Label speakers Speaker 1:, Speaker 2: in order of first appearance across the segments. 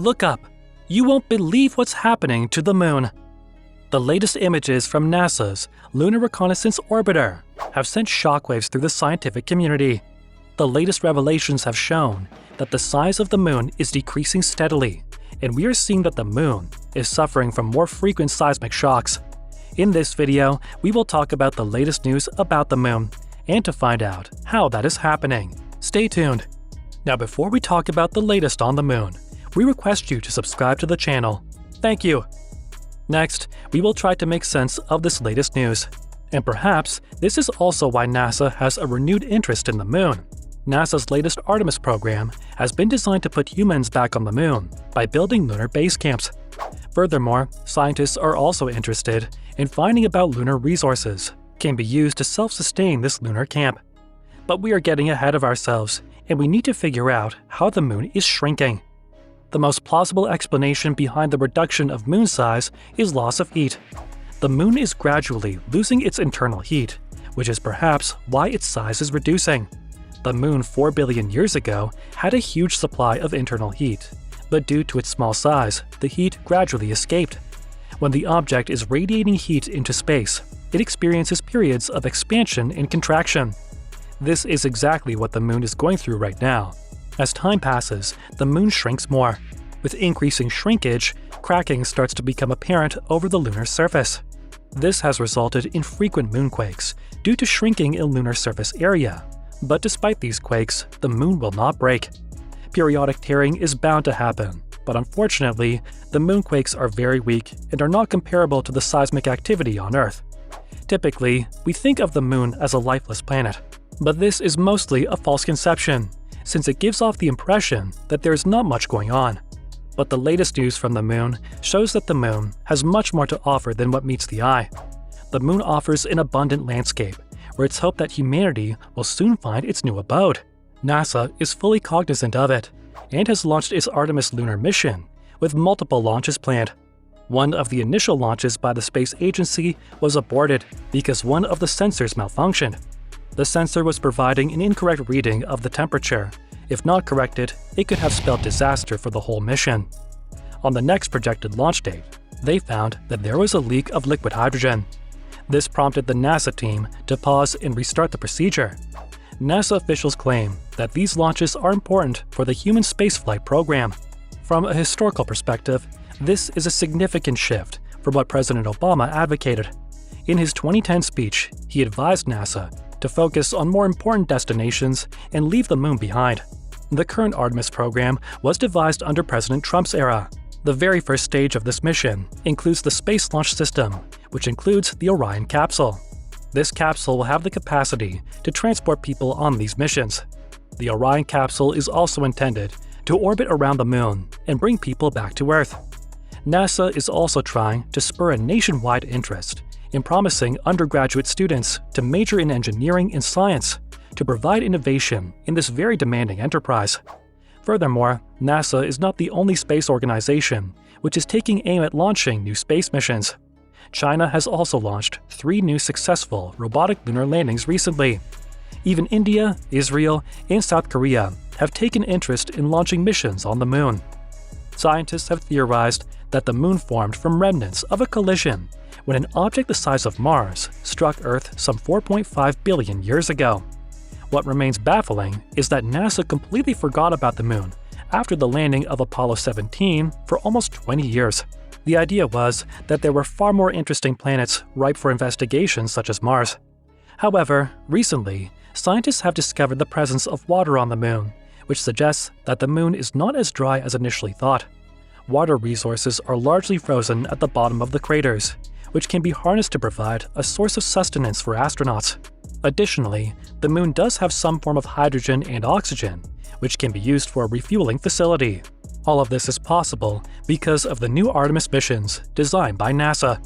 Speaker 1: Look up. You won't believe what's happening to the moon. The latest images from NASA's Lunar Reconnaissance Orbiter have sent shockwaves through the scientific community. The latest revelations have shown that the size of the moon is decreasing steadily, and we are seeing that the moon is suffering from more frequent seismic shocks. In this video, we will talk about the latest news about the moon, and to find out how that is happening. Stay tuned. Now, before we talk about the latest on the moon, we request you to subscribe to the channel. Thank you. Next, we will try to make sense of this latest news. And perhaps this is also why NASA has a renewed interest in the moon. NASA's latest ARTEMIS program has been designed to put humans back on the moon by building lunar base camps. Furthermore, scientists are also interested in finding about lunar resources can be used to self-sustain this lunar camp. But we are getting ahead of ourselves, and we need to figure out how the moon is shrinking. The most plausible explanation behind the reduction of moon size is loss of heat. The moon is gradually losing its internal heat, which is perhaps why its size is reducing. The moon 4 billion years ago had a huge supply of internal heat, but due to its small size, the heat gradually escaped. When the object is radiating heat into space, it experiences periods of expansion and contraction. This is exactly what the moon is going through right now. As time passes, the moon shrinks more. With increasing shrinkage, cracking starts to become apparent over the lunar surface. This has resulted in frequent moonquakes due to shrinking in lunar surface area. But despite these quakes, the moon will not break. Periodic tearing is bound to happen, but unfortunately, the moonquakes are very weak and are not comparable to the seismic activity on Earth. Typically, we think of the moon as a lifeless planet, but this is mostly a false conception, since it gives off the impression that there is not much going on. But the latest news from the moon shows that the moon has much more to offer than what meets the eye. The moon offers an abundant landscape, where it's hoped that humanity will soon find its new abode. NASA is fully cognizant of it, and has launched its ARTEMIS lunar mission, with multiple launches planned. One of the initial launches by the space agency was aborted because one of the sensors malfunctioned. The sensor was providing an incorrect reading of the temperature. If not corrected, it could have spelled disaster for the whole mission. On the next projected launch date, they found that there was a leak of liquid hydrogen. This prompted the NASA team to pause and restart the procedure. NASA officials claim that these launches are important for the human spaceflight program. From a historical perspective, this is a significant shift from what President Obama advocated. In his 2010 speech, he advised NASA to focus on more important destinations and leave the moon behind. The current ARTEMIS program was devised under President Trump's era. The very first stage of this mission includes the Space Launch System, which includes the Orion capsule. This capsule will have the capacity to transport people on these missions. The Orion capsule is also intended to orbit around the moon and bring people back to Earth. NASA is also trying to spur a nationwide interest in promising undergraduate students to major in engineering and science to provide innovation in this very demanding enterprise. Furthermore, NASA is not the only space organization which is taking aim at launching new space missions. China has also launched 3 new successful robotic lunar landings recently. Even India, Israel, and South Korea have taken interest in launching missions on the moon. Scientists have theorized that the moon formed from remnants of a collision when an object the size of Mars struck Earth some 4.5 billion years ago. What remains baffling is that NASA completely forgot about the moon after the landing of Apollo 17 for almost 20 years. The idea was that there were far more interesting planets ripe for investigations such as Mars. However, recently, scientists have discovered the presence of water on the moon, which suggests that the moon is not as dry as initially thought. Water resources are largely frozen at the bottom of the craters, which can be harnessed to provide a source of sustenance for astronauts. Additionally, the moon does have some form of hydrogen and oxygen, which can be used for a refueling facility. All of this is possible because of the new ARTEMIS missions designed by NASA.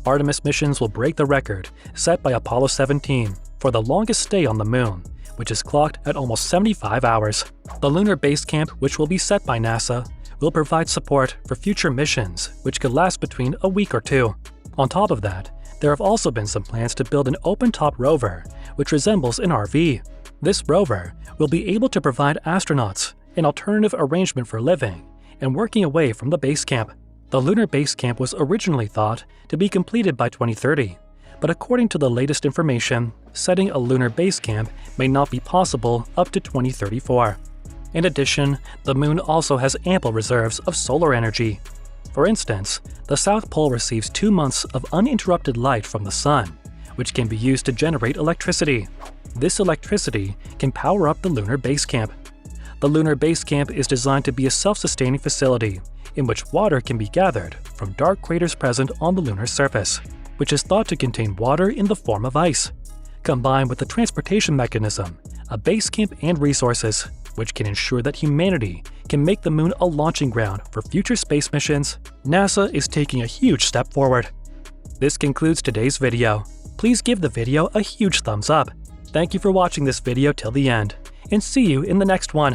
Speaker 1: ARTEMIS missions will break the record set by Apollo 17 for the longest stay on the moon, which is clocked at almost 75 hours. The lunar base camp, which will be set by NASA, will provide support for future missions, which could last between a week or 2. On top of that, there have also been some plans to build an open-top rover, which resembles an RV. This rover will be able to provide astronauts an alternative arrangement for living and working away from the base camp. The lunar base camp was originally thought to be completed by 2030, but according to the latest information, setting a lunar base camp may not be possible up to 2034. In addition, the moon also has ample reserves of solar energy. For instance, the South Pole receives 2 months of uninterrupted light from the sun, which can be used to generate electricity. This electricity can power up the lunar base camp. The lunar base camp is designed to be a self-sustaining facility in which water can be gathered from dark craters present on the lunar surface, which is thought to contain water in the form of ice. Combined with the transportation mechanism, a base camp and resources, which can ensure that humanity can make the moon a launching ground for future space missions, NASA is taking a huge step forward. This concludes today's video. Please give the video a huge thumbs up. Thank you for watching this video till the end, and see you in the next one.